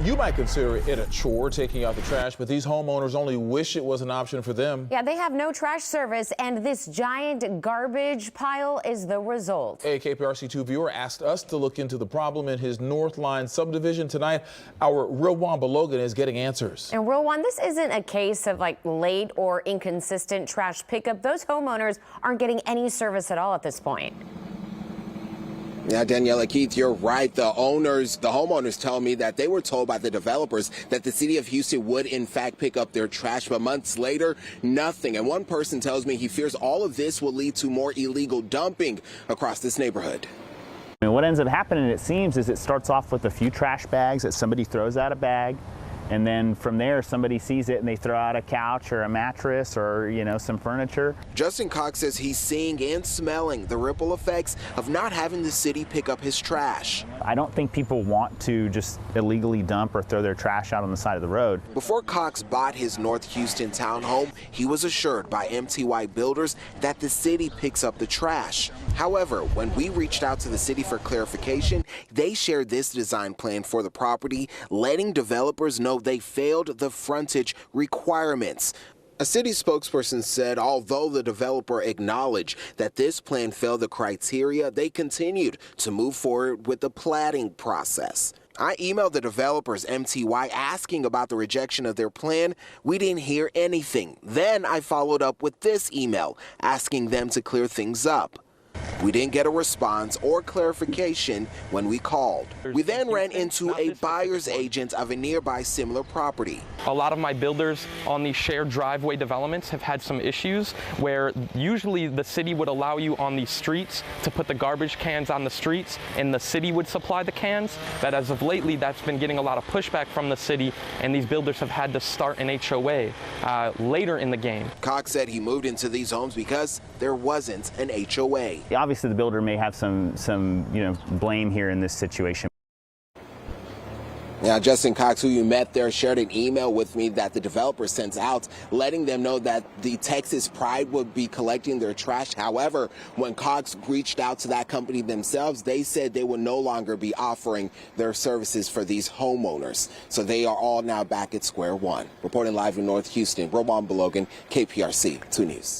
You might consider it a chore taking out the trash, but these homeowners only wish it was an option for them. Yeah, they have no trash service, and this giant garbage pile is the result. A KPRC2 viewer asked us to look into the problem in his North Line subdivision. Tonight, our Rilwan Balogan is getting answers. And Rilwan, this isn't a case of like late or inconsistent trash pickup. Those homeowners aren't getting any service at all at this point. Yeah, Daniela Keith, you're right. The homeowners tell me that they were told by the developers that the city of Houston would in fact pick up their trash, but months later, nothing. And one person tells me he fears all of this will lead to more illegal dumping across this neighborhood. And what ends up happening, it seems, is it starts off with a few trash bags that somebody throws out a bag. And then from there, somebody sees it and they throw out a couch or a mattress or, some furniture. Justin Cox says he's seeing and smelling the ripple effects of not having the city pick up his trash. I don't think people want to just illegally dump or throw their trash out on the side of the road. Before Cox bought his North Houston townhome, he was assured by MTY Builders that the city picks up the trash. However, when we reached out to the city for clarification, they shared this design plan for the property, letting developers know they failed the frontage requirements. A city spokesperson said although the developer acknowledged that this plan failed the criteria, they continued to move forward with the platting process. I emailed the developers, MTY, asking about the rejection of their plan. We didn't hear anything. Then I followed up with this email asking them to clear things up. We didn't get a response or clarification when we called. We then ran into a buyer's agent of a nearby similar property. A lot of my builders on these shared driveway developments have had some issues where usually the city would allow you on these streets to put the garbage cans on the streets and the city would supply the cans. But as of lately, that's been getting a lot of pushback from the city, and these builders have had to start an HOA later in the game. Cox said he moved into these homes because there wasn't an HOA. Obviously, the builder may have some blame here in this situation. Now, Justin Cox, who you met there, shared an email with me that the developer sent out, letting them know that the Texas Pride would be collecting their trash. However, when Cox reached out to that company themselves, they said they would no longer be offering their services for these homeowners. So they are all now back at square one. Reporting live in North Houston, Rilwan Balogan, KPRC 2 News.